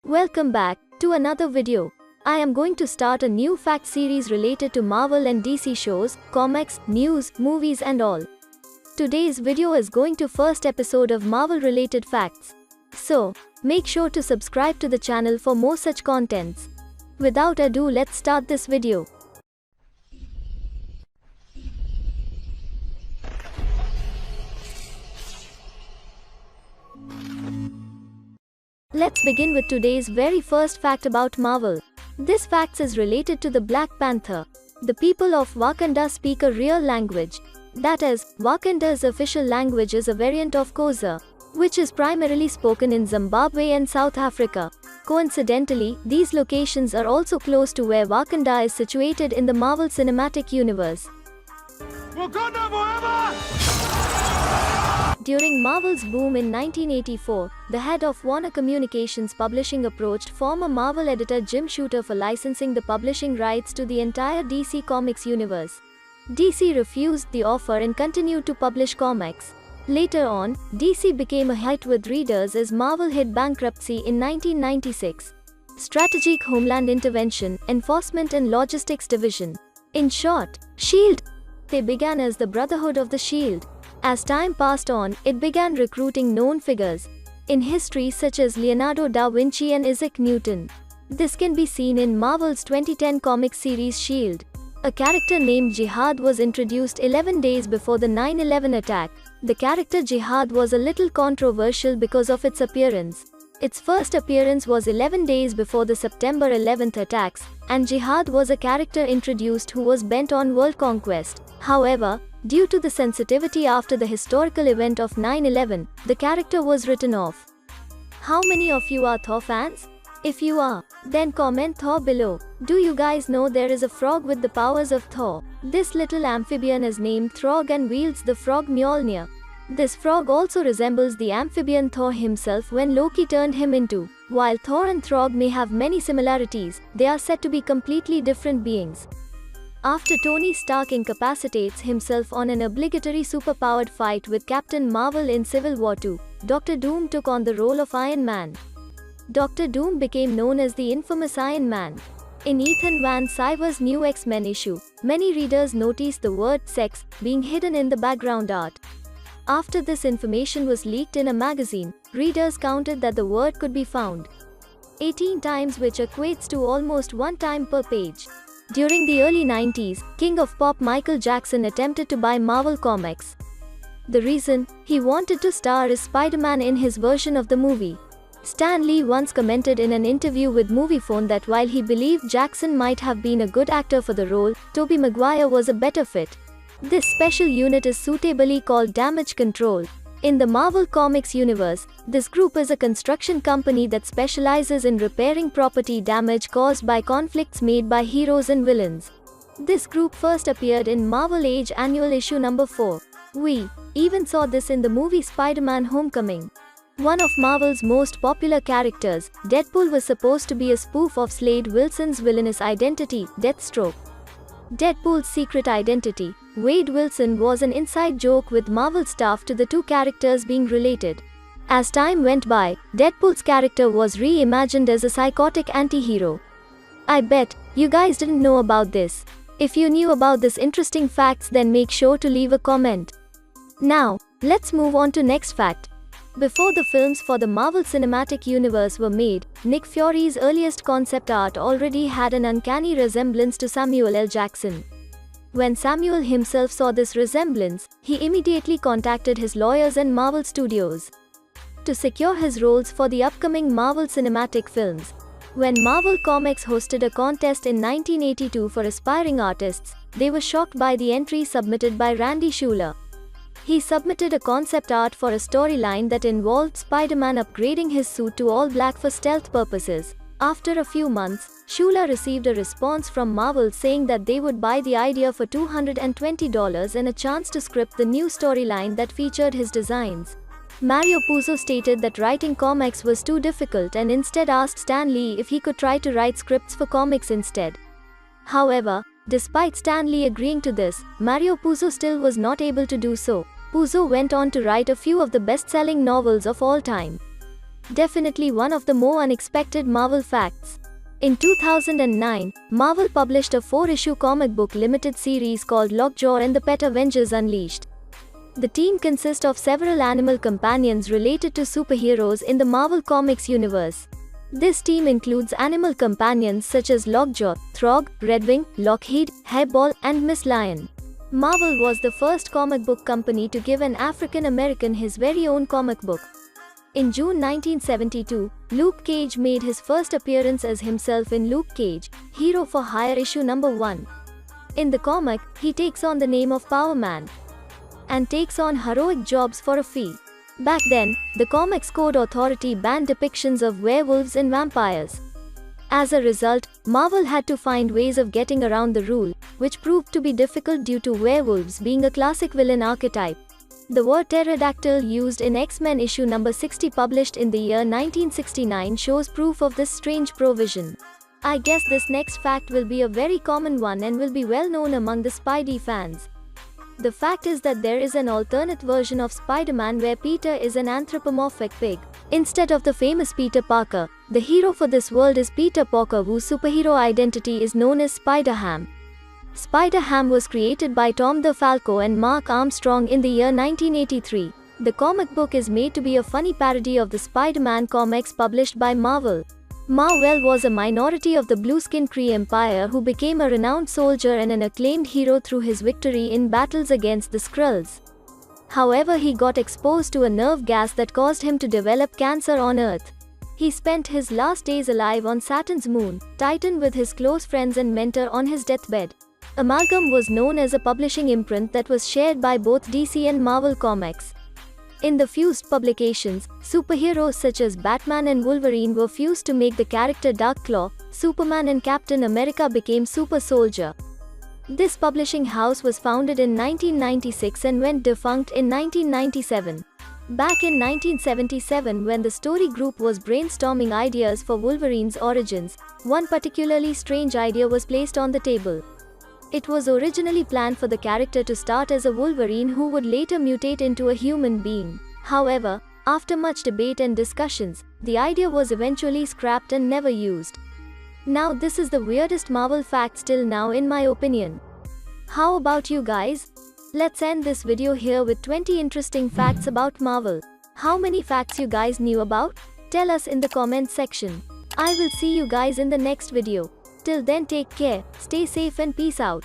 Welcome back to another video. I am going to start a new fact series related to Marvel and DC shows, comics, news, movies and all. Today's video is going to first episode of Marvel related facts. So, make sure to subscribe to the channel for more such contents. Without ado, let's start this video. Let's begin with today's very first fact about Marvel. This fact is related to the Black Panther. The people of Wakanda speak a real language. That is, Wakanda's official language is a variant of Xhosa, which is primarily spoken in Zimbabwe and South Africa. Coincidentally, these locations are also close to where Wakanda is situated in the Marvel Cinematic Universe. Wakanda forever! During Marvel's boom in 1984, the head of Warner Communications Publishing approached former Marvel editor Jim Shooter for licensing the publishing rights to the entire DC Comics universe. DC refused the offer and continued to publish comics. Later on, DC became a hit with readers as Marvel hit bankruptcy in 1996. Strategic Homeland Intervention, Enforcement and Logistics Division. In short, S.H.I.E.L.D. They began as the Brotherhood of the Shield. As time passed on, it began recruiting known figures in history such as Leonardo da Vinci and Isaac Newton. This can be seen in Marvel's 2010 comic series S.H.I.E.L.D. A character named Jihad was introduced 11 days before the 9/11 attack. The character Jihad was a little controversial because of its appearance. Its first appearance was 11 days before the September 11th attacks, and Jihad was a character introduced who was bent on world conquest. However, due to the sensitivity after the historical event of 9/11, the character was written off. How many of you are Thor fans? If you are, then comment Thor below. Do you guys know there is a frog with the powers of Thor? This little amphibian is named Throg and wields the frog Mjolnir. This frog also resembles the amphibian Thor himself when Loki turned him into. While Thor and Throg may have many similarities, they are said to be completely different beings. After Tony Stark incapacitates himself on an obligatory superpowered fight with Captain Marvel in Civil War II, Dr. Doom took on the role of Iron Man. Dr. Doom became known as the infamous Iron Man. In Ethan Van Sciver's new X-Men issue, many readers noticed the word sex being hidden in the background art. After this information was leaked in a magazine, readers counted that the word could be found 18 times, which equates to almost 1 time per page. During the early 90s, King of Pop Michael Jackson attempted to buy Marvel Comics. The reason? He wanted to star as Spider-Man in his version of the movie. Stan Lee once commented in an interview with Moviefone that while he believed Jackson might have been a good actor for the role, Tobey Maguire was a better fit. This special unit is suitably called Damage Control. In the Marvel Comics universe, this group is a construction company that specializes in repairing property damage caused by conflicts made by heroes and villains. This group first appeared in Marvel Age Annual Issue number 4. We even saw this in the movie Spider-Man Homecoming. One of Marvel's most popular characters, Deadpool, was supposed to be a spoof of Slade Wilson's villainous identity, Deathstroke. Deadpool's secret identity, Wade Wilson, was an inside joke with Marvel staff to the two characters being related. As time went by, Deadpool's character was reimagined as a psychotic anti-hero. I bet you guys didn't know about this. If you knew about this interesting facts, then make sure to leave a comment. Now, let's move on to next fact. Before the films for the Marvel Cinematic Universe were made, Nick Fury's earliest concept art already had an uncanny resemblance to Samuel L. Jackson. When Samuel himself saw this resemblance, he immediately contacted his lawyers and Marvel Studios to secure his roles for the upcoming Marvel Cinematic films. When Marvel Comics hosted a contest in 1982 for aspiring artists, they were shocked by the entry submitted by Randy Schueller. He submitted a concept art for a storyline that involved Spider-Man upgrading his suit to all black for stealth purposes. After a few months, Schueller received a response from Marvel saying that they would buy the idea for $220 and a chance to script the new storyline that featured his designs. Mario Puzo stated that writing comics was too difficult and instead asked Stan Lee if he could try to write scripts for comics instead. However, despite Stan Lee agreeing to this, Mario Puzo still was not able to do so. Puzo went on to write a few of the best-selling novels of all time. Definitely one of the more unexpected Marvel facts. In 2009, Marvel published a 4-issue comic book limited series called Lockjaw and the Pet Avengers Unleashed. The team consists of several animal companions related to superheroes in the Marvel Comics universe. This team includes animal companions such as Lockjaw, Throg, Redwing, Lockheed, Hairball, and Miss Lion. Marvel was the first comic book company to give an African American his very own comic book. In June 1972, Luke Cage made his first appearance as himself in Luke Cage, Hero for Hire issue number 1. In the comic, he takes on the name of Power Man and takes on heroic jobs for a fee. Back then, the Comics Code Authority banned depictions of werewolves and vampires. As a result, Marvel had to find ways of getting around the rule, which proved to be difficult due to werewolves being a classic villain archetype. The word pterodactyl used in X-Men issue number 60 published in the year 1969 shows proof of this strange provision. I guess this next fact will be a very common one and will be well known among the Spidey fans. The fact is that there is an alternate version of Spider-Man where Peter is an anthropomorphic pig. Instead of the famous Peter Parker, the hero for this world is Peter Parker, whose superhero identity is known as Spider-Ham. Spider-Ham was created by Tom DeFalco and Mark Armstrong in the year 1983. The comic book is made to be a funny parody of the Spider-Man comics published by Marvel. Marvel was a minority of the Blue-Skin Kree Empire who became a renowned soldier and an acclaimed hero through his victory in battles against the Skrulls. However, he got exposed to a nerve gas that caused him to develop cancer on Earth. He spent his last days alive on Saturn's moon, Titan, with his close friends and mentor on his deathbed. Amalgam was known as a publishing imprint that was shared by both DC and Marvel Comics. In the fused publications, superheroes such as Batman and Wolverine were fused to make the character Darkclaw. Superman and Captain America became Super Soldier. This publishing house was founded in 1996 and went defunct in 1997. Back in 1977, when the story group was brainstorming ideas for Wolverine's origins, one particularly strange idea was placed on the table. It was originally planned for the character to start as a Wolverine who would later mutate into a human being. However, after much debate and discussions, the idea was eventually scrapped and never used. Now this is the weirdest Marvel fact till now in my opinion. How about you guys? Let's end this video here with 20 interesting facts about Marvel. How many facts you guys knew about? Tell us in the comments section. I will see you guys in the next video. Till then, take care, stay safe and peace out.